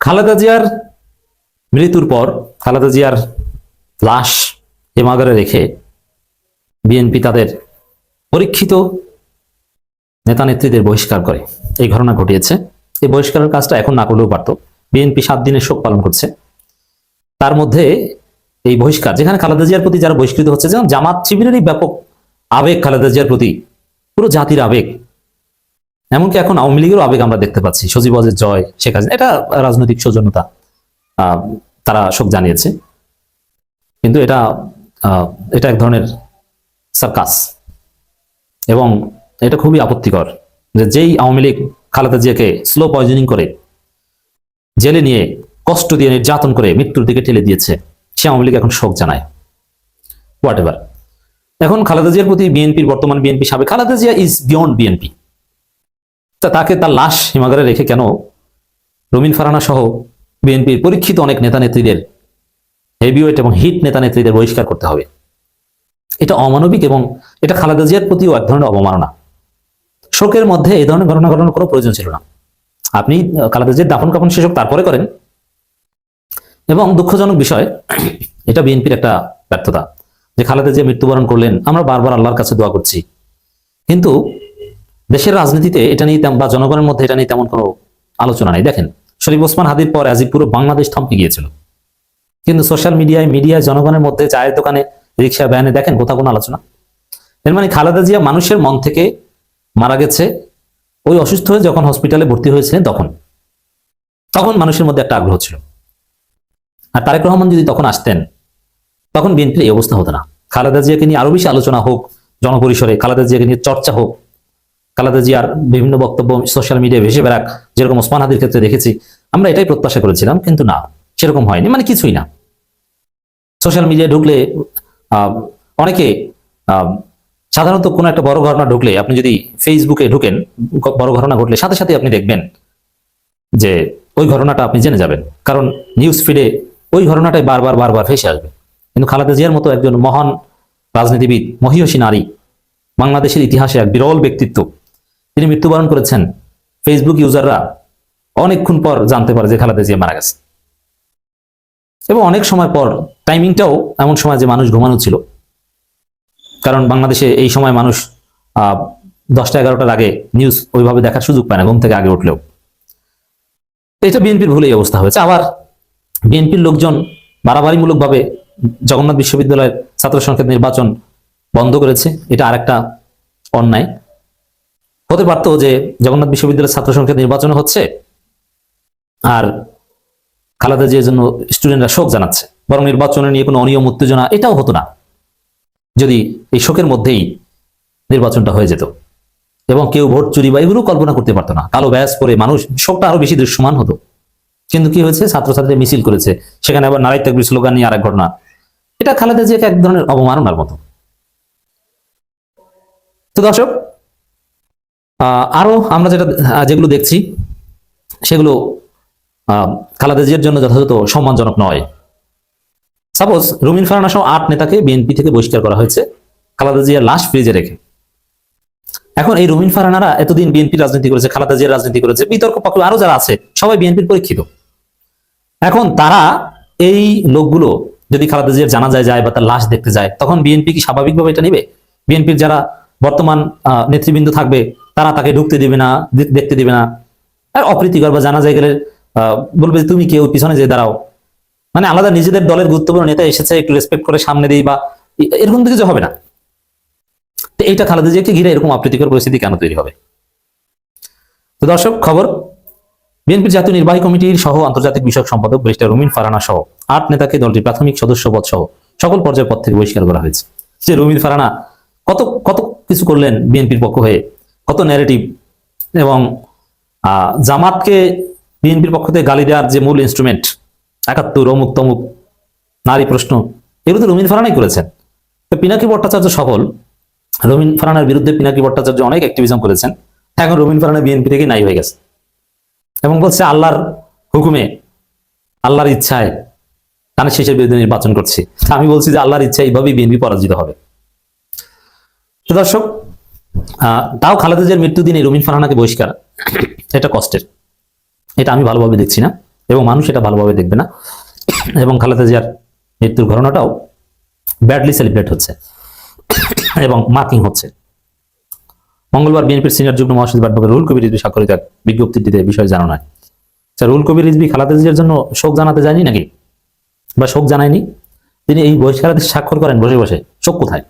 খালেদা জিয়ার মৃত্যুর পর খালেদা জিয়ার লাশ হিমাগারে রেখে বিএনপি তাদের পরীক্ষিত নেতা নেত্রীদের বহিষ্কার করে এই ঘটনা ঘটিয়েছে। এই বহিষ্কারের কাজটা এখন না করলেও পারত। বিএনপি 7 দিনের শোক পালন করছে। তার মধ্যে এই বহিষ্কার, যেখানে খালেদা জিয়ার প্রতি যারা বহিষ্কৃত হচ্ছে, যেমন জামাত শিবিরেরই ব্যাপক আবেগ খালেদা জিয়ার প্রতি, পুরো জাতির আবেগ, এমনকি এখন আওয়ামী লীগেরও আবেগ আমরা দেখতে পাচ্ছি। সজীব ওয়াজেদ জয়, শেখ হাসিনা, এটা রাজনৈতিক সৌজন্যতা, তারা শোক জানিয়েছে। কিন্তু এটা এক ধরনের সার্কাস, এবং এটা খুবই আপত্তিকর যে যেই আওয়ামী লীগ খালেদা জিয়াকে স্লো পয়জনিং করে জেলে নিয়ে কষ্ট দিয়ে নির্যাতন করে মৃত্যুর দিকে ঠেলে দিয়েছে, সে আওয়ামী লীগ এখন শোক জানায়। What ever. এখন খালেদা জিয়ার প্রতি বিএনপির, বর্তমান বিএনপি সাবেক, Khaleda Zia is beyond BNP. তাকে তার লাশ হিমাগারে রেখে কেন রুমিন ফারহানা সহ বিএনপির পরীক্ষিত অনেক নেতা নেত্রীদের, হেভিওয়েট এবং হিট নেতা নেত্রীদের বহিষ্কার করতে হবে? এটা অমানবিক, এবং এটা খালেদা জিয়ার প্রতিও এক ধরনের অবমাননা। শোকের মধ্যে এই ধরনের ঘটনা ঘটানোর কোনো প্রয়োজন ছিল না। আপনি খালেদা জিয়ার দাফন কাফন শেষ হোক, তারপরে করেন। এবং দুঃখজনক বিষয়, এটা বিএনপির একটা ব্যর্থতা যে খালেদা জিয়া মৃত্যুবরণ করলেন। আমরা বারবার আল্লাহর কাছে দোয়া করছি, কিন্তু দেশের রাজনীতিতে এটা নিয়ে বা জনগণের মধ্যে এটা নিয়ে তেমন কোনো আলোচনা নেই। দেখেন, শরীফ ওসমান হাদির পর আজ পুরো বাংলাদেশ থমকে গিয়েছিল, কিন্তু সোশ্যাল মিডিয়ায় জনগণের মধ্যে, চায়ের দোকানে, রিক্সা ভ্যানে দেখেন কোথাও কোনো আলোচনা। এর মানে খালেদা জিয়া মানুষের মন থেকে মারা গেছে। ওই অসুস্থ হয়ে যখন হসপিটালে ভর্তি হয়েছিলেন, তখন মানুষের মধ্যে একটা আগ্রহ ছিল। আর তারেক রহমান যদি তখন আসতেন, তখন বিএনপির এই অবস্থা হতো না। খালেদা জিয়াকে নিয়ে আরো বেশি আলোচনা হোক জনপরিসরে, খালেদা জিয়াকে নিয়ে চর্চা হোক, খালেদা জিয়ার বিভিন্ন বক্তব্য সোশ্যাল মিডিয়ায় ভেসে বেড়াক, যেরকম ওসমান হাদির ক্ষেত্রে দেখেছি। আমরা এটাই প্রত্যাশা করেছিলাম, কিন্তু না, সেরকম হয়নি। মানে কিছুই না। সোশ্যাল মিডিয়ায় ঢুকলে অনেকে, সাধারণত কোনো একটা বড় ঘটনা ঢুকলে, আপনি যদি ফেসবুকে ঢুকেন, বড় ঘটনা ঘটলে সাথে সাথে আপনি দেখবেন যে ওই ঘটনাটা আপনি জেনে যাবেন, কারণ নিউজ ফিডে ওই ঘটনাটাই বারবার ভেসে আসবে। কিন্তু খালেদা জিয়ার মতো একজন মহান রাজনীতিবিদ, মহিয়সী নারী, বাংলাদেশের ইতিহাসে এক বিরল ব্যক্তিত্ব, তিনি মৃত্যুবরণ করেছেন। ফেসবুক ইউজাররা অনেকক্ষণ পর জানতে পারে যে খালেদা জিয়া মারা গেছে, এবং অনেক সময় পর। টাইমিংটাও এমন সময় যে মানুষ ঘুমানো ছিল, কারণ বাংলাদেশে এই সময় মানুষ 10টা-11টার আগে নিউজ ওইভাবে দেখার সুযোগ পায় না, ঘুম থেকে আগে উঠলেও। এটা বিএনপির ভুলেই অবস্থা হয়েছে। আবার বিএনপির লোকজন বাড়াবাড়িমূলকভাবে জগন্নাথ বিশ্ববিদ্যালয়ের ছাত্র সংসদ নির্বাচন বন্ধ করেছে। এটা আরেকটা অন্যায়। হতে পারত যে জগন্নাথ বিশ্ববিদ্যালয়ের ছাত্র সংসদ নির্বাচন হচ্ছে আর খালেদা জিয়ার জন্য স্টুডেন্টরা শোক জানাচ্ছে, বরং নির্বাচনে নিয়ে কোনো অনিয়ম উত্তেজনা এটাও হতো না যদি এই শোকের মধ্যেই নির্বাচনটা হয়ে যেত, এবং কেউ ভোট চুরি বা এগুলো কল্পনা করতে পারতো না। কালো ব্যাস পরে মানুষ, শোকটা আরো বেশি দৃশ্যমান হতো। কিন্তু কি হয়েছে, ছাত্রছাত্রীরা মিছিল করেছে, সেখানে আবার নারী তাকবীর স্লোগান নিয়ে আরেক ঘটনা। এটা খালেদা জিয়াকে এক ধরনের অবমাননার মতো। তো দর্শক, আরো আমরা যেগুলো দেখছি সেগুলো খালেদা জিয়ার জন্য যথাযথ সম্মানজনক নয়। সাপোজ রুমিন ফারহানা সহ 8 নেতাকে বিএনপি থেকে বহিষ্কার করা হয়েছে খালেদা জিয়ার লাশ ফ্রিজে রেখে। এখন এই রুমিন ফারহানারা এতদিন বিএনপি রাজনীতি করেছে, খালেদা জিয়ার রাজনীতি করেছে, বিতর্ক পক্ষে আরো যারা আছে সবাই বিএনপির পরীক্ষিত। এখন তারা, এই লোকগুলো যদি খালেদা জিয়ার জানাজায় যায় বা তার লাশ দেখতে যায়, তখন বিএনপি কি স্বাভাবিকভাবে এটা নিবে? বিএনপির যারা বর্তমান নেতৃবৃন্দ থাকবে, তারা তাকে ঢুকতে দিবে না, দেখতে দিবে না। আর অপ্রীতিকর, বা জানাজায় গেলে বলবে তুমি কেউ পিছনে যে দাঁড়াও, মানে আলাদা নিজেদের দলের গুরুত্বপূর্ণ নেতা এসেছে একটু রেসপেক্ট করে সামনে দিই, বা এরকম কিছু হবে না। তো এইটা খালেদা জিয়াকে ঘিরে এরকম অপ্রীতিকর পরিস্থিতি কেন তৈরি হবে? তো দর্শক, খবর, বিএনপির জাতীয় নির্বাহী কমিটির সহ আন্তর্জাতিক বিষয়ক সম্পাদক ব্যারিস্টার রুমিন ফারহানা সহ 8 নেতাকে দলটির প্রাথমিক সদস্যপদ সহ সকল পর্যায়ের পদ থেকে বহিষ্কার করা হয়েছে। যে রুমিন ফারহানা কত কত কিছু করলেন বিএনপির পক্ষ হয়ে, কত ন্যারেটিভ, এবং জামাতকে বিএনপির পক্ষ থেকে গালি দেওয়ার যে মূল ইনস্ট্রুমেন্ট, 71 অমুক তমুক, নারী প্রশ্ন, এগুলো তো রুমিন ফারহানাই করেছেন। তো পিনাকি ভট্টাচার্য সফল, রুমিন ফারহানার বিরুদ্ধে পিনাকি ভট্টাচার্য অনেক অ্যাক্টিভিজম করেছেন। এখন রুমিন ফারহানা বিএনপি থেকে নাই হয়ে গেছে, এবং বলছে আল্লাহর হুকুমে, আল্লাহর ইচ্ছায় ধানের শীষের বিরুদ্ধে নির্বাচন করছি। আমি বলছি যে আল্লাহর ইচ্ছা এইভাবেই বিএনপি পরাজিত হবে। তো দর্শক, তাও খালেদা জিয়ার মৃত্যু দিনে রুমিন ফারহানাকে বহিষ্কার, এটা কষ্টের। এটা আমি ভালোভাবে দেখছি না। এবং মানুষ এটা ভালোভাবে দেখবে না। এবং খালেদা জিয়ার মৃত্যুর ঘটনাটাও ব্যাডলি সেলিব্রেট হচ্ছে এবং মার্কিং হচ্ছে। মঙ্গলবার বিএনপির সিনিয়র যুগ্ম মহাসচিব অ্যাডভোকেট রুহুল কবির রিজভী স্বাক্ষরিত এক বিজ্ঞপ্তিতে বিষয় জানানো হয়। রুহুল কবির রিজভী খালেদা জিয়ার জন্য শোক জানাতে যায়নি নাকি, বা শোক জানায়নি? তিনি এই বহিষ্কারাদেশ স্বাক্ষর করেন বসে বসে। শোক কোথায়?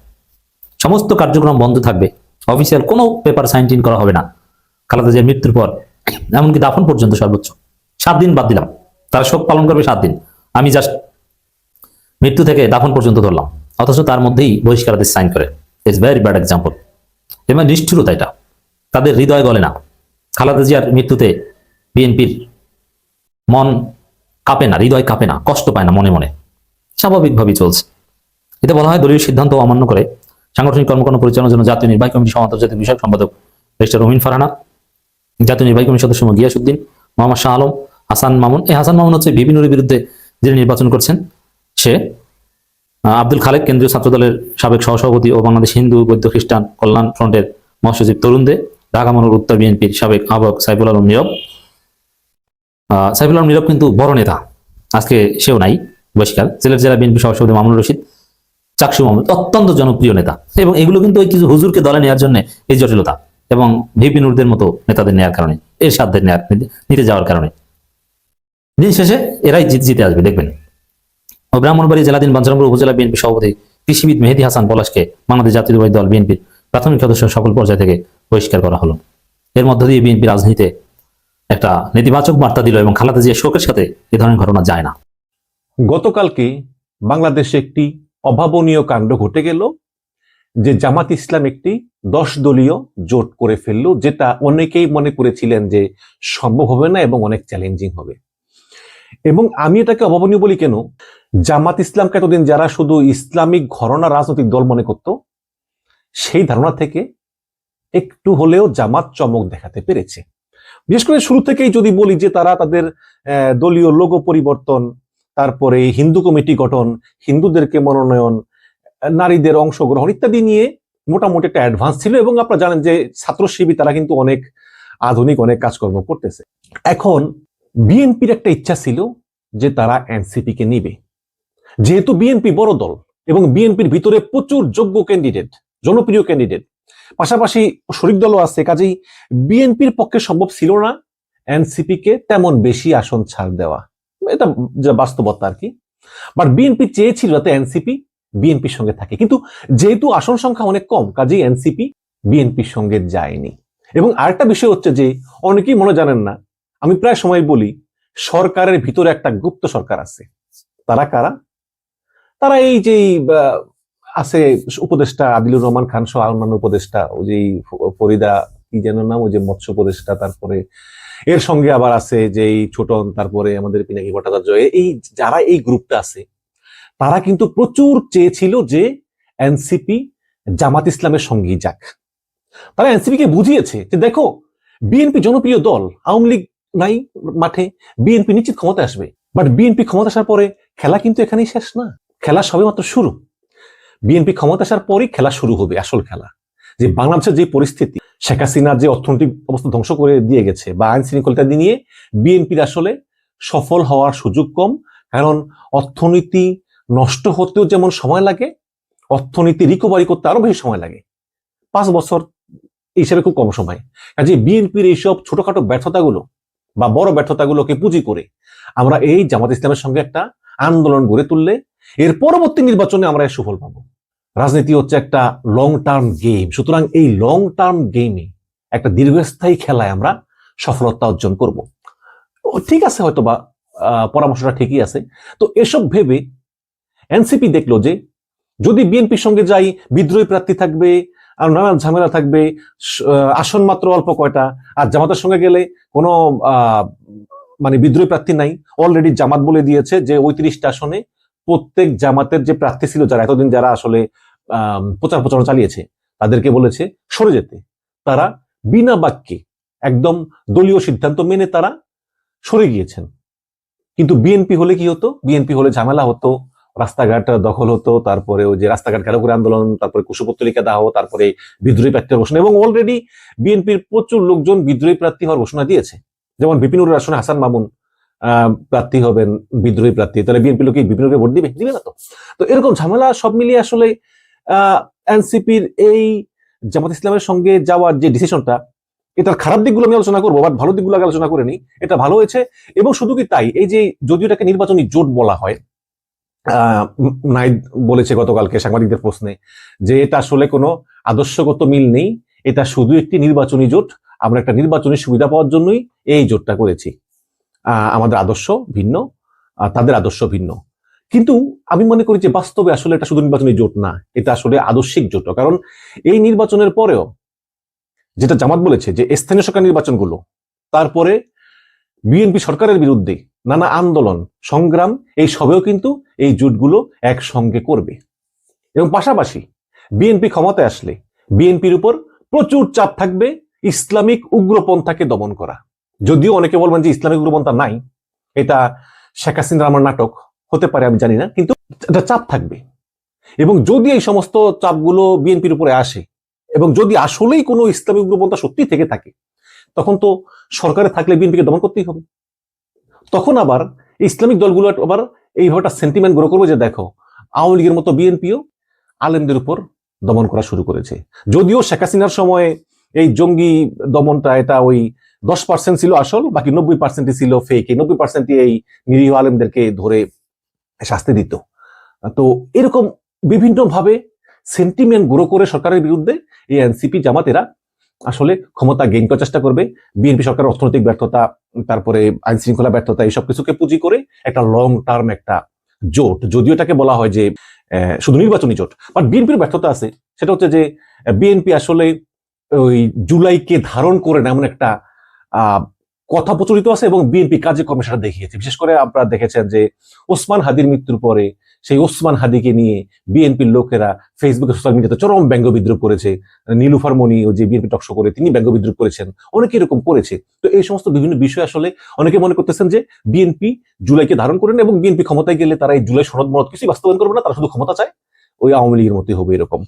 সমস্ত কার্যক্রম বন্ধ থাকবে, অফিসিয়াল কোনো পেপার সাইন টিন করা হবে না খালেদা জিয়ার মৃত্যুর পর, এমনকি দাফন পর্যন্ত সর্বোচ্চ 7 দিন বাদ দিলাম, তারা শোক পালন করবে 7 দিন, আমি জাস্ট মৃত্যু থেকে দাফন পর্যন্ত ধরলাম, অথচ তার মধ্যেই বহিষ্কারাদেশ সাইন করে। It's very bad example. এবং নিষ্ঠুরতা এটা, তাদের হৃদয় গলে না। খালেদা জিয়ার মৃত্যুতে বিএনপির মন কাঁপে না, হৃদয় কাঁপে না, কষ্ট পায় না, মনে মনে স্বাভাবিকভাবেই চলছে। এতে বলা হয় দলীয় সিদ্ধান্ত অমান্য করে সাংগঠনিক কর্মকাণ্ড পরিচালনার জন্য জাতীয় নির্বাহী কমিটি সহ আন্তর্জাতিক বিষয়ক সম্পাদক ব্যারিস্টার রহিন ফারহানা, জাতীয় নির্বাহী কমিটির সদস্য গিয়াসউদ্দিন, মোহাম্মদ শাহ আলম, হাসান মামুন। এই হাসান মামুন হচ্ছে ভিপি নুরের বিরুদ্ধে যিনি নির্বাচন করছেন, সে আব্দুল খালেক, কেন্দ্রীয় ছাত্রদলের সাবেক সহসভাপতি ও বাংলাদেশ হিন্দু বৌদ্ধ খ্রিস্টান কল্যাণ ফ্রন্টের মহাসচিব তরুণ দে, ঢাকা মহানগর উত্তর বিএনপির সাবেক আহ্বায়ক সাইফুল আলম নীরব। সাইফুল আলম নীরব কিন্তু বড় নেতা, আজকে সেও নাই বহিষ্কার। সিলেট জেলা বিএনপি সভাপতি মামুনুর রশিদ, চাকসু মাহমুদ অত্যন্ত জনপ্রিয় নেতা, এবং এগুলো কিন্তু ওই কিছু হুজুরকে দলে নেওয়ার জন্য এই জটিলতা, এবং ভিপি নুরদের মতো নেতাদের নেওয়ার কারণে, এর সাধ্যের নিতে যাওয়ার কারণে দিন শেষে এরাই জিতে আসবে দেখবেন। ও ব্রাহ্মণবাড়ী জেলাধীন বাঞ্ছারামপুর উপজেলা বিএনপি সভাপতি কৃষিবিদ মেহেদী হাসান পলাশকে বাংলাদেশ জাতীয়তাবাদী দল বিএনপির প্রাথমিক সদস্য সকল পর্যায় থেকে বহিষ্কার করা হলো। এর মধ্য দিয়ে বিএনপি রাজনীতিতে একটা নেতিবাচক বার্তা দিল, এবং খালেদা জিয়ার শোকের সাথে এ ধরনের ঘটনা যায় না। গতকালকে বাংলাদেশে একটি অভাবনীয় কাণ্ড ঘটে গেল, যে জামাত ইসলাম একটি 10 দলীয় জোট করে ফেললো, যেটা অনেকেই মনে করেছিলেন যে সম্ভব হবে না এবং অনেক চ্যালেঞ্জিং হবে। এবং আমি এটাকে অভাবনীয় বলি কেন, জামাত ইসলামকে এতদিন যারা শুধু ইসলামিক ঘরানা রাজনৈতিক দল মনে করত, সেই ধারণা থেকে একটু হলেও জামাত চমক দেখাতে পেরেছে। বিশেষ করে শুরু থেকেই যদি বলি যে তারা তাদের দলীয় লোগো পরিবর্তন, তারপরে হিন্দু কমিটি গঠন, হিন্দুদেরকে মনোনয়ন, নারীদের অংশগ্রহণ ইত্যাদি নিয়ে মোটামুটি একটা অ্যাডভান্স ছিল। এবং আপনারা জানেন যে ছাত্র শিবির তারা কিন্তু অনেক আধুনিক অনেক কাজকর্ম করতেছে। এখন বিএনপির একটা ইচ্ছা ছিল যে তারা এনসিপি কে নিবে, যেহেতু বিএনপি বড় দল এবং বিএনপির ভিতরে প্রচুর যোগ্য ক্যান্ডিডেট, জনপ্রিয় ক্যান্ডিডেট, পাশাপাশি শরিক দলও আছে, কাজেই বিএনপির পক্ষে সম্ভব ছিল না এনসিপি কে তেমন বেশি আসন ছাড় দেওয়া, এটা বাস্তবতা আর কি। বাট বিএনপি চেয়েছিল যাতে এনসিপি বিএনপির সঙ্গে থাকে, কিন্তু যেহেতু আসন সংখ্যা অনেক কম, কাজেই এনসিপি বিএনপির সঙ্গে যায়নি। এবং আরেকটা বিষয় হচ্ছে যে অনেকেই মনে জানেন না, আমি প্রায় সময় বলি সরকারের ভিতরে একটা গুপ্ত সরকার আছে। তারা কারা? তারা এই যে আছে উপদেষ্টা আদিলুর রহমান খান সহ অন্যান্য উপদেষ্টা, ওই যে ফরিদা কি যেন নাম, ওই যে মৎস্য উপদেষ্টা, তারপরে এর সঙ্গে আবার আছে যে ছোটন, তারপরে আমাদের পিনাকি ভট্টাচার্য, এই যারা এই গ্রুপটা আছে, তারা কিন্তু প্রচুর চেয়েছিল যে এনসিপি জামাত ইসলামের সঙ্গেই যাক। তারা এনসিপি কে বুঝিয়েছে যে দেখো বিএনপি জনপ্রিয় দল, আওয়ামী লীগ নাই মাঠে, বিএনপি নিশ্চিত ক্ষমতা আসবে। বাট বিএনপি ক্ষমতা আসার পরে খেলা কিন্তু এখানেই শেষ না, খেলা সবেমাত্র শুরু। বিএনপি ক্ষমতা আসার পরেই খেলা শুরু হবে, আসল খেলা। যে বাংলাদেশের যে পরিস্থিতি, শেখ হাসিনার যে অর্থনৈতিক অবস্থা ধ্বংস করে দিয়ে গেছে, বা আইন শৃঙ্খলতা নিয়ে বিএনপির আসলে সফল হওয়ার সুযোগ কম। কারণ অর্থনীতি নষ্ট হতেও যেমন সময় লাগে, অর্থনীতি রিকভারি করতে আরো বেশি সময় লাগে। 5 বছর হিসেবে খুব কম সময়। কাজে বিএনপির এইসব ছোটখাটো ব্যর্থতাগুলো বা বড় ব্যর্থতাগুলোকে পুঁজি করে আমরা এই জামাত ইসলামের সঙ্গে একটা আন্দোলন গড়ে তুললে এর পরবর্তী নির্বাচনে আমরা এর সুফল পাবো। রাজনীতি হচ্ছে একটা লং টার্ম গেম, সুতরাং এই লং টার্ম গেমে একটা দীর্ঘস্থায়ী খেলায় আমরা সফলতা অর্জন করব। ঠিক আছে, হয়তো বা পরামর্শটা ঠিকই আছে। তো এসব ভেবে এনসিপি দেখলো যে যদি বিএনপির সঙ্গে যাই বিদ্রোহী প্রার্থী থাকবে, আর নানান ঝামেলা থাকবে, আসন মাত্র অল্প কয়টা, আর জামাতের সঙ্গে গেলে কোনো মানে বিদ্রোহী প্রার্থী নাই। অলরেডি জামাত বলে দিয়েছে যে ৩৫টা আসনে প্রত্যেক জামাতের যে প্রার্থী ছিল, যারা এতদিন যারা আসলে প্রচারণা চালিয়েছে, তাদেরকে বলেছে সরে যেতে। তারা বিনা বাক্যে একদম দলীয় সিদ্ধান্ত মেনে তারা সরে গিয়েছেন। কিন্তু বিএনপি হলে কি হতো? বিএনপি হলে ঝামেলা হতো, রাস্তাঘাট দখল হতো, তারপরে ওই যে রাস্তাঘাট ঘেরাও করে আন্দোলন, তারপরে কুশপুত্তলিকা দাহ, তারপরে বিদ্রোহী প্রার্থীর ঘোষণা। এবং অলরেডি বিএনপির প্রচুর লোকজন বিদ্রোহী প্রার্থী হওয়ার ঘোষণা দিয়েছে, যেমন বিপিনুরের আসনে হাসান মামুন প্রার্থী হবেন বিদ্রোহী প্রার্থী, তাহলে বিএনপি লোকে বিপ্লবীকে ভোট দিবে? দিবে না তো। তো এরকম ঝামেলা সব মিলিয়ে আসলে এনসিপির এই জামাত ইসলামের সঙ্গে যাওয়ার যে ডিসিশনটা, এটার খারাপ দিকগুলো আমি আলোচনা করবো, বাট ভালো দিকগুলো আলোচনা করে নিই। এটা ভালো হয়েছে। এবং শুধু কি তাই, এই যে যদিও এটাকে নির্বাচনী জোট বলা হয়, নাইদ বলেছে গতকালকে সাংবাদিকদের প্রশ্নে যে এটা আসলে কোনো আদর্শগত মিল নেই, এটা শুধু একটি নির্বাচনী জোট, আমরা একটা নির্বাচনী সুবিধা পাওয়ার জন্যই এই জোটটা করেছি। আমাদের আদর্শ ভিন্ন, তাদের আদর্শ ভিন্ন। কিন্তু আমি মনে করি যে বাস্তবে আসলে এটা শুধু নির্বাচনী জোট না, এটা আসলে আদর্শিক জোট। কারণ এই নির্বাচনের পরেও যেটা জামাত বলেছে যে স্থানীয় সরকার নির্বাচনগুলো, তারপরে বিএনপি সরকারের বিরুদ্ধে নানা আন্দোলন সংগ্রাম, এই সবেও কিন্তু এই জোটগুলো একসঙ্গে করবে। এবং পাশাপাশি বিএনপি ক্ষমতায় আসলে বিএনপির উপর প্রচুর চাপ থাকবে ইসলামিক উগ্রপন্থাকে দমন করা। যদিও অনেকে বলবেন যে ইসলামিক উগ্রপন্থা নাই, এটা শেখ হাসিনার আমার নাটক হতে পারে, আমি জানি না, কিন্তু এটা চাপ থাকবে। এবং যদি এই সমস্ত চাপগুলো বিএনপির উপরে আসে এবং যদি আসলেই কোনো ইসলামিক উগ্রপন্থা সত্যি থেকে থাকে, তখন তো সরকারে থাকলে বিএনপিকে দমন করতেই হবে। তখন আবার ইসলামিক দলগুলো আবার এইভাবে সেন্টিমেন্ট গ্রো করবে যে দেখো আওয়ামী লীগের মতো বিএনপিও আলেমদের উপর দমন করা শুরু করেছে। যদিও শেখ হাসিনার সময়ে এই জঙ্গি দমনটা এটা ওই 10% ছিল আসল, বাকি 90% ছিল ফেক। এই 90% এই নিরীহ আলেমদেরকে ধরে শাস্তি দিত। তো এরকম বিভিন্ন ভাবে সেন্টিমেন্ট গ্রো করে সরকারের বিরুদ্ধে এই এনসিপি জামাতেরা আসলে ক্ষমতা গেইন করার চেষ্টা করবে। বিএনপি সরকারের অর্থনৈতিক ব্যর্থতা, তারপরে আইন শৃঙ্খলা ব্যর্থতা, এইসব কিছুকে পুঁজি করে একটা লং টার্ম একটা জোট, যদিও এটাকে বলা হয় যে শুধু নির্বাচনী জোট, বাট বিএনপির ব্যর্থতা আছে। সেটা হচ্ছে যে বিএনপি আসলে ওই জুলাইকে ধারণ করে না এমন একটা কথা প্রচলিত আছে, এবং বিএনপি কাজে কর্মে সেটা দেখিয়েছে। বিশেষ করে আপনারা দেখেছেন যে ওসমান হাদির মৃত্যুর পরে সেই ওসমান হাদিকে নিয়ে বিএনপির লোকেরা ফেসবুকে সোশ্যাল মিডিয়াতে চরম ব্যঙ্গ বিদ্রুপ করেছে। নীলুফার মনি ও যে বিএনপি টকশো করে তিনি ব্যঙ্গ বিদ্রুপ করেছেন, অনেকে এরকম করেছে। তো এই সমস্ত বিভিন্ন বিষয় আসলে অনেকে মনে করতেছেন যে বিএনপি জুলাইকে ধারণ করেন এবং বিএনপি ক্ষমতায় গেলে তারা এই জুলাই সনদ মত কিছুই বাস্তবায়ন করবে না, তারা শুধু ক্ষমতা চায়, ওই আওয়ামী লীগের মতোই হবে এরকম।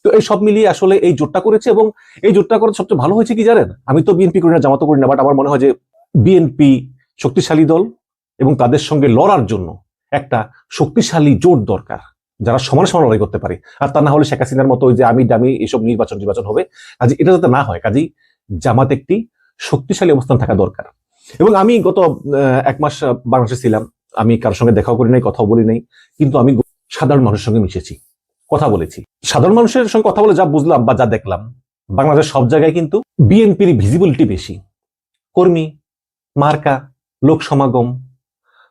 তো এই সব মিলিয়ে আসলে এই জোটটা করেছে, এবং এই জোটটা করে সবচেয়ে ভালো হয়েছে কি জানেন, আমি তো বিএনপি করি না, জামাতও করি না, বাট আমার মনে হয় যে বিএনপি শক্তিশালী দল এবং তাদের সঙ্গে লড়ার জন্য একটা শক্তিশালী জোট দরকার, যারা সমান সমান লড়াই করতে পারে। আর তা না হলে শেখ হাসিনার মতো ওই যে আমি দামি এসব নির্বাচন হবে, কাজে এটা যাতে না হয়, কাজেই জামাত একটি শক্তিশালী অবস্থান থাকা দরকার। এবং আমি গত 1 মাস বাংলাদেশে ছিলাম, আমি কারোর সঙ্গে দেখাও করি নাই, কথাও বলি নাই, কিন্তু আমি সাধারণ মানুষের সঙ্গে মিশেছি, কথা বলেছি। সাধারণ মানুষের সঙ্গে কথা বলে যা বুঝলাম বা যা দেখলাম, বাংলাদেশ সব জায়গায় কিন্তু বিএনপির ভিজিবিলিটি বেশি। কর্মী, মার্কা, লোক সমাগম,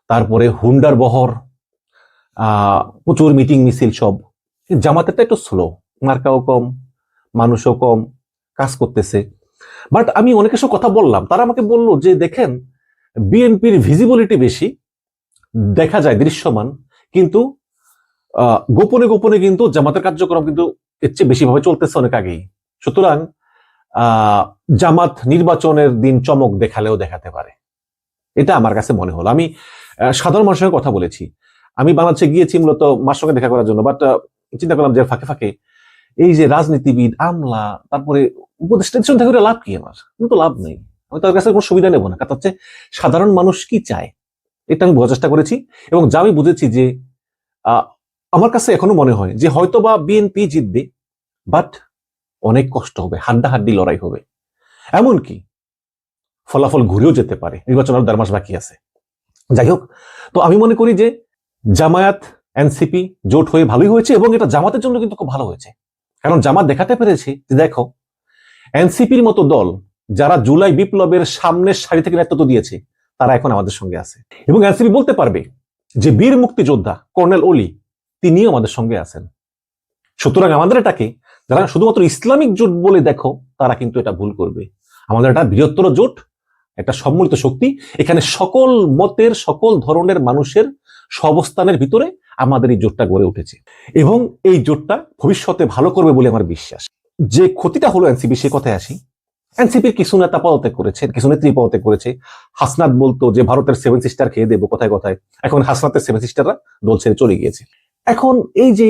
তারপরে হুন্ডার বহর, প্রচুর মিটিং মিছিল সব। জামাতেরটা একটু স্লো, মার্কাও কম, মানুষও কম, কাজ করতেছে। বাট আমি অনেকের সঙ্গে কথা বললাম, তারা আমাকে বললো যে দেখেন বিএনপির ভিজিবিলিটি বেশি, দেখা যায় দৃশ্যমান, কিন্তু গোপনে গোপনে কিন্তু জামাতের কার্যক্রম কিন্তু এর চেয়ে বেশিভাবে চলতেছে অনেক আগেই। সুতরাং জামাত নির্বাচনের দিন চমক দেখালেও দেখাতে পারে, এটা আমার কাছে মনে হলো। আমি সাধারণ মানুষের সঙ্গে কথা বলেছি, আমি বাংলাদেশে গিয়েছি মূলত মার সঙ্গে দেখা করার জন্য, বাট চিন্তা করলাম যে ফাঁকে ফাঁকে এই যে রাজনীতিবিদ, আমলা, তারপরে উপদেষ্টা দেখা করে লাভ কি, আমার তো লাভ নেই, আমি তার কাছে কোনো সুবিধা নেবো না। কারণ হচ্ছে সাধারণ মানুষ কি চায় এটা আমি বোঝার চেষ্টা করেছি, এবং যা আমি বুঝেছি যে আমার কাছে এখনো মনে হয় যে হয়তো বা বিএনপি জিতবে, বাট অনেক কষ্ট হবে, হাড্ডাহাড্ডি লড়াই হবে, এমনকি ফলাফল ঘুরেও যেতে পারে, নির্বাচন আর 1.5 মাস বাকি আছে। যাই হোক, তো আমি মনে করি যে জামায়াত এনসিপি জোট হয়ে ভালোই হয়েছে, এবং এটা জামাতের জন্য কিন্তু খুব ভালো হয়েছে। কারণ জামাত দেখাতে পেরেছে যে দেখো এনসিপির মতো দল যারা জুলাই বিপ্লবের সামনের সারি থেকে নেতৃত্ব দিয়েছে, তারা এখন আমাদের সঙ্গে আছে, এবং এনসিপি বলতে পারবে যে বীর মুক্তিযোদ্ধা কর্নেল ওলি তিনিও আমাদের সঙ্গে আছেন। সুতরাং আমাদের এটাকে যারা শুধুমাত্র ইসলামিক জোট বলে দেখো, তারা কিন্তু এটা ভুল করবে। আমাদের একটা বৃহত্তর জোট, একটা সম্মিলিত শক্তি, এখানে সকল মতের সকল ধরনের মানুষের সহাবস্থানের ভিতরে আমাদের এই জোটটা গড়ে উঠেছে, এবং এই জোটটা ভবিষ্যতে ভালো করবে বলে আমার বিশ্বাস। যে ক্ষতিটা হলো এনসিপি, সে কথায় আসি। এনসিপির কিছু নেতা পদত্যাগ করেছে, কিছু নেত্রী পদত্যাগ করেছে। হাসনাত বলতো যে ভারতের 7 সিস্টার খেয়ে দেবো কথায় কথায়, এখন হাসনাতের 7 সিস্টাররা দল ছেড়ে চলে গিয়েছে। এখন এই যে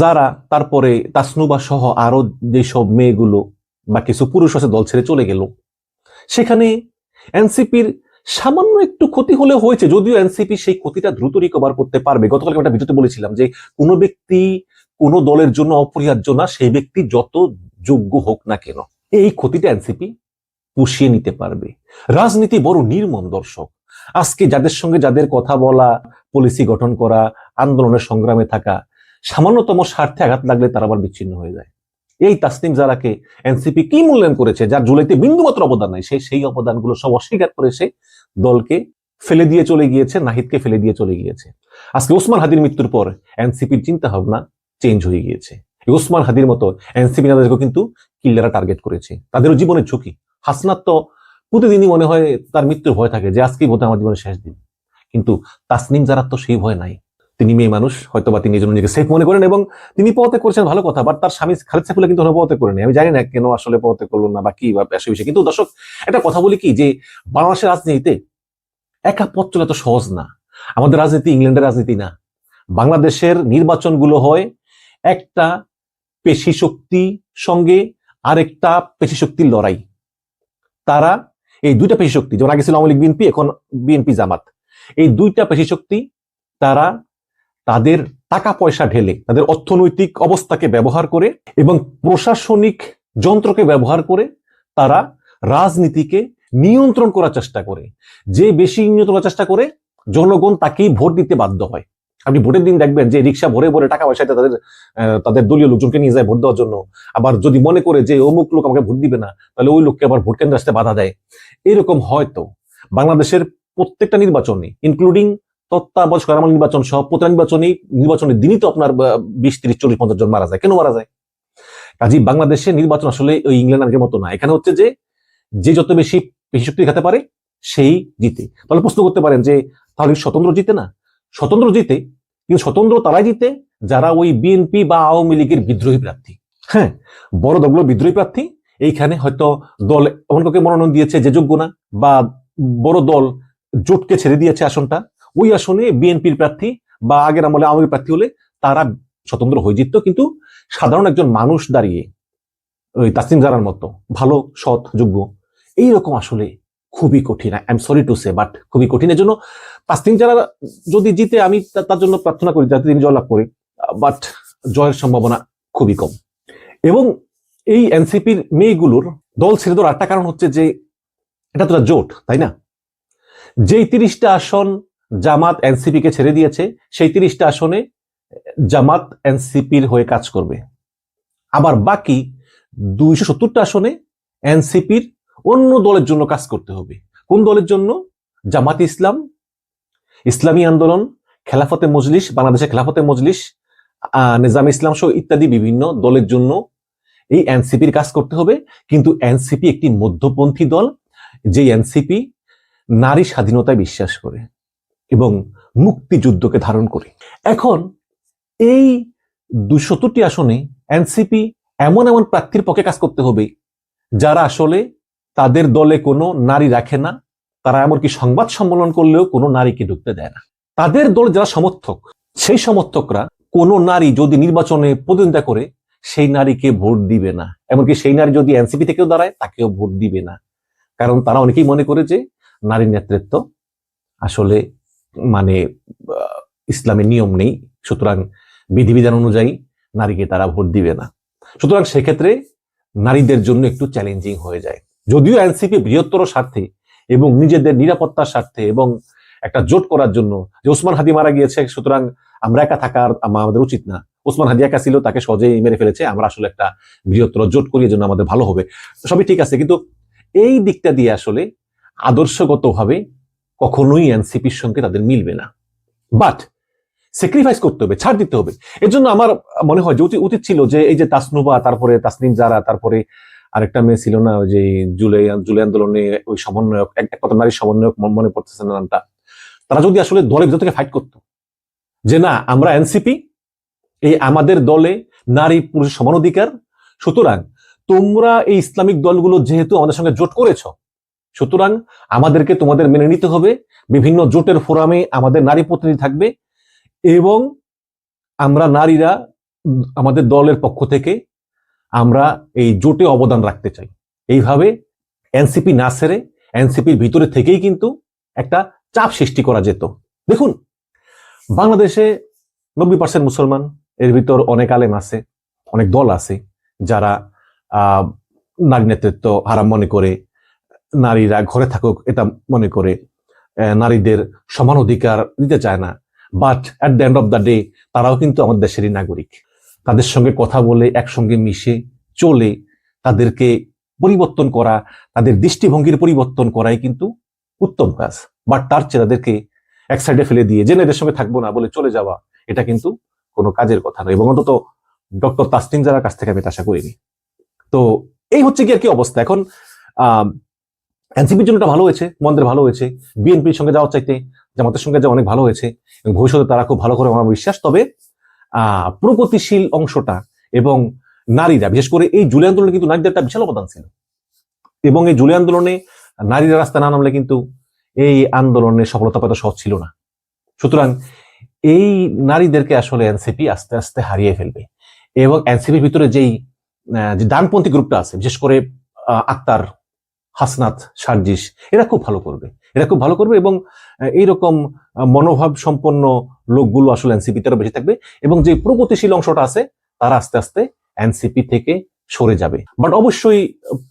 যারা, তারপরে তাসনুবা সহ আরো যেসব মেয়েগুলো বা কিছু পুরুষ আছে দল ছেড়ে চলে গেল, সেখানে এনসিপির সামান্য একটু ক্ষতি হলে হয়েছে, যদিও এনসিপি সেই ক্ষতিটা দ্রুত রিকভার করতে পারবে। গতকালকে একটা ভিডিওতে বলেছিলাম যে কোনো ব্যক্তি কোনো দলের জন্য অপরিহার্য না, সেই ব্যক্তি যত যোগ্য হোক না কেন, এই ক্ষতিটা এনসিপি পুষিয়ে নিতে পারবে। রাজনীতি বড় নির্মম দর্শক। আজকে যাদের সঙ্গে যাদের কথা বলা, পলিসি গঠন করা, আন্দোলনের সংগ্রামে থাকা, সামান্যতম স্বার্থে আঘাত লাগলে তারা আবার বিচ্ছিন্ন হয়ে যায়। এই তাসনিম জারাকে এনসিপি কি মূল্যায়ন করেছে, যার জুলাইতে বিন্দুমাত্র অবদান নাই, সেই অবদানগুলো সব অস্বীকার করে সে দলকে ফেলে দিয়ে চলে গিয়েছে, নাহিদকে ফেলে দিয়ে চলে গিয়েছে। আজকে ওসমান হাদির মৃত্যুর পর এনসিপির চিন্তা ভাবনা চেঞ্জ হয়ে গিয়েছে। ওসমান হাদির মতো এনসিপি নেতাদেরকেও কিন্তু কিল্লারা টার্গেট করেছে, তাদেরও জীবনের ঝুঁকি। হাসনাত তো প্রতিদিনই মনে হয় তার মৃত্যুর ভয় থাকে যে আজকেই বোধহয় আমার জীবনের শেষ দিন, কিন্তু তাসনিম জারার তো সেই ভয় নাই। তিনি মেয়ে মানুষ, হয়তো বা তিনি এই জন্য নিজেকে সেফ মনে করেন এবং তিনি পদত্যাগ করেছেন, ভালো কথা। বাট তার স্বামী খালেদ সাইফুল্লাহ কিন্তু পদত্যাগ করেনি। আমি জানি না কেন আসলে পদত্যাগ করলো না বা কি বা বিষয়। কিন্তু দর্শক, একটা কথা বলি কি, যে বাংলাদেশের রাজনীতিতে একা পথ চলা তো সহজ না। আমাদের রাজনীতি ইংল্যান্ডের রাজনীতি না। বাংলাদেশের নির্বাচনগুলো হয় একটা পেশি শক্তি সঙ্গে আরেকটা পেশি শক্তির লড়াই। তারা এই দুইটা পেশি শক্তি, যেমন আগে ছিল আওয়ামী লীগ বিএনপি, এখন বিএনপি জামাত, এই দুইটা পেশি শক্তি তারা তাদের টাকা পয়সা ঢেলে, তাদের অর্থনৈতিক অবস্থাকে ব্যবহার করে এবং প্রশাসনিক যন্ত্রকে ব্যবহার করে তারা রাজনীতিকে নিয়ন্ত্রণ করার চেষ্টা করে। যে বেশি নিয়ন্ত্রণ করার চেষ্টা করে, জনগণ তাকেই ভোট দিতে বাধ্য হয়। আপনি ভোটের দিন দেখবেন যে রিক্সা ভরে ভরে টাকা পয়সাতে তাদের দলীয় লোকজনকে নিয়ে যায় ভোট দেওয়ার জন্য। আবার যদি মনে করে যে অমুক লোক আমাকে ভোট দিবে না, তাহলে ওই লোককে আবার ভোট কেন্দ্রে আসতে বাধা দেয়। এরকম হয়তো বাংলাদেশের প্রত্যেকটা নির্বাচনে, ইনক্লুডিং তত্ত্বাবধায়ক সরকার আমল নির্বাচন সহ প্রতিটা নির্বাচনের দিনই তো আপনার 20, 30, 40, 50 জন মারা যায়। কেন মারা যায়? কাজেই বাংলাদেশের নির্বাচন আসলে ওই ইংল্যান্ড আগের মতো না। এখানে হচ্ছে যে যে যত বেশি পেশি শক্তি দেখাতে পারে সেই জিতে। তাহলে প্রশ্ন করতে পারেন যে তাহলে স্বতন্ত্র জিতে না? স্বতন্ত্র জিতে, কিন্তু স্বতন্ত্র তারাই জিতে যারা ওই বিএনপি বা আওয়ামী লীগের বিদ্রোহী প্রার্থী। হ্যাঁ, বড় দলগুলো বিদ্রোহী প্রার্থী। এইখানে হয়তো দল এমন কাউকে মনোনয়ন দিয়েছে যে যোগ্য না, বা বড় দল জোটকে ছেড়ে দিয়েছে আসনটা, ওই আসনে বিএনপির প্রার্থী বা আগের আমলে আওয়ামী লীগ প্রার্থী হলে তারা স্বতন্ত্র হয়ে জিতত। কিন্তু সাধারণ একজন মানুষ দাঁড়িয়ে ওই তাসনিম জারার মতো ভালো, সৎ, যোগ্য, এইরকম আসলে খুবই কঠিন। I am sorry to say, but খুবই কঠিন। এর জন্য তাসনিম জারা যদি জিতে, আমি তার জন্য প্রার্থনা করি যাতে তিনি জয়লাভ করে, বাট জয়ের সম্ভাবনা খুবই কম। এবং এই এনসিপির মেয়েগুলোর দল ছেড়ে দেওয়ার একটা কারণ হচ্ছে যে এটা তো জোট, তাই না? যেই 30টা আসন জামাত এনসিপি কে ছেড়ে দিয়েছে, সেই 30টা আসনে জামাত এনসিপির হয়ে কাজ করবে। আবার বাকি 270টা আসনে এনসিপির অন্য দলের জন্য কাজ করতে হবে। কোন দলের জন্য? জামাত ইসলাম, ইসলামী আন্দোলন, খেলাফতে মজলিস, বাংলাদেশের খেলাফতে মজলিস, নিজাম ইসলাম সহ ইত্যাদি বিভিন্ন দলের জন্য এই এনসিপির কাজ করতে হবে। কিন্তু এনসিপি একটি মধ্যপন্থী দল, যে এনসিপি নারী স্বাধীনতায় বিশ্বাস করে এবং মুক্তিযুদ্ধকে ধারণ করে। এখন এই 270টি আসনে এনসিপি এমন এমন প্রার্থীর পক্ষে কাজ করতে হবে যারা আসলে তাদের দলে কোনো নারী রাখে না, তারা এমনকি সংবাদ সম্মেলন করলেও কোনো নারীকে ঢুকতে দেয় না। তাদের দলে যারা সমর্থক, সেই সমর্থকরা কোনো নারী যদি নির্বাচনে প্রতিদ্বন্দ্বিতা করে, সেই নারীকে ভোট দিবে না। এমনকি সেই নারী যদি এনসিপি থেকেও দাঁড়ায়, তাকেও ভোট দিবে না। কারণ তারা অনেকেই মনে করে যে নারীর নেতৃত্ব আসলে মানে ইসলামের নিয়ম নেই, সুতরাং বিধিবিধান অনুযায়ী নারীকে তারা ভোট দিবে না। সুতরাং সেক্ষেত্রে নারীদের জন্য একটু চ্যালেঞ্জিং হয়ে যায়। যদিও এনসিপি বৃহত্তর স্বার্থে এবং নিজেদের নিরাপত্তার স্বার্থে এবং একটা জোট করার জন্য, যে ওসমান হাদি মারা গিয়েছে সুতরাং আমরা একা থাকার আমাদের উচিত না, ওসমান হাদি একা ছিল, তাকে সহজেই মেরে ফেলেছে, আমরা আসলে একটা বৃহত্তর জোট করি, জন্য আমাদের ভালো হবে, সবই ঠিক আছে। কিন্তু এই দিকটা দিয়ে আসলে আদর্শগতভাবে কখনোই এনসিপির সঙ্গে তাদের মিলবে না। বাট স্যাক্রিফাইস করতে হবে, ছাড় দিতে হবে। এর জন্য আমার মনে হয় যে উচিত ছিল যে এই যে তাসনুবা, তারপরে তাসনিম জারা, তারপরে আরেকটা মেয়ে ছিল না, ওই যে জুলাই আন্দোলনে ওই সমন্বয়ক, এক কত নারী সমন্বয়ক, মনে পড়তেছে না নামটা, তারা যদি আসলে দলের ভিতর থেকে ফাইট করতো যে না, আমরা এনসিপি, এই আমাদের দলে নারী পুরুষ সমান অধিকার, সুতরাং তোমরা এই ইসলামিক দলগুলো যেহেতু আমাদের সঙ্গে জোট করেছ, সুতরাং আমাদেরকে তোমাদের মেনে নিতে হবে, বিভিন্ন জোটের ফোরামে আমাদের নারী প্রতিনিধি থাকবে এবং আমরা নারীরা আমাদের দলের পক্ষ থেকে আমরা এই জোটে অবদান রাখতে চাই। এইভাবে এনসিপি না ছেড়ে এনসিপির ভিতরে থেকেই কিন্তু একটা চাপ সৃষ্টি করা যেত। দেখুন, বাংলাদেশে 90% মুসলমান, এর ভিতর অনেক আলেম আছে, অনেক দল আছে যারা নারী নেতৃত্ব হারাম মনে করে, নারীরা ঘরে থাকুক এটা মনে করে, নারীদের সমান অধিকার দিতে চায় না। But at the end of the day তারাও কিন্তু আমাদের দেশেরই নাগরিক। তাদের সঙ্গে কথা বলে, একসঙ্গে মিশে চলে, তাদেরকে পরিবর্তন করা, তাদের দৃষ্টিভঙ্গির পরিবর্তন করাই কিন্তু উত্তম কাজ। বাট তার চেয়ে তাদেরকে এক সাইডে ফেলে দিয়ে যে এদের সঙ্গে থাকবো না বলে চলে যাওয়া, এটা কিন্তু কোনো কাজের কথা নয়, এবং অন্তত ডক্টর তাসনিম জারার কাছ থেকে আমি এটা আশা করিনি। তো এই হচ্ছে কি আর কি অবস্থা এখন। এনসিপির জন্য এটা ভালো হয়েছে, মন্দের ভালো হয়েছে। বিএনপির সঙ্গে যাওয়ার চাইতে জামাতের সঙ্গে যাওয়া অনেক ভালো হয়েছে, এবং ভবিষ্যতে তারা খুব ভালো করে আমার বিশ্বাস। তবে প্রগতিশীল অংশটা এবং নারীরা, বিশেষ করে এই জুলাই আন্দোলনে কিন্তু নারীদের একটা বিশাল অবদান ছিল, এবং এই জুলাই আন্দোলনে নারীরা রাস্তা না নামলে কিন্তু এই আন্দোলনের সফলতা পাওয়া সহজ ছিল না। সুতরাং এই নারীদেরকে আসলে এনসিপি আস্তে আস্তে হারিয়ে ফেলবে, এবং এনসিপির ভিতরে যেই যে ডানপন্থী গ্রুপটা আছে, বিশেষ করে আক্তার, হাসনাত, সার্জিস, এরা খুব ভালো করবে, এবং এইরকম মনোভাব সম্পন্ন লোকগুলো আসলে এনসিপি তেও বেশি থাকবে, এবং যে প্রগতিশীল অংশটা আছে তারা আস্তে আস্তে এনসিপি থেকে সরে যাবে। বাট অবশ্যই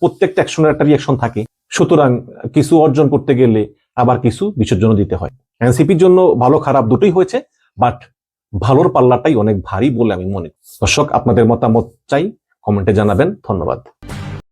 প্রত্যেকটা অ্যাকশনের একটা রিয়াকশন থাকে, সুতরাং কিছু অর্জন করতে গেলে আবার কিছু বিসর্জন দিতে হয়। এনসিপির জন্য ভালো খারাপ দুটোই হয়েছে, বাট ভালোর পাল্লাটাই অনেক ভারী বলে আমি মনে করি। দর্শক, আপনাদের মতামত চাই, কমেন্টে জানাবেন। ধন্যবাদ।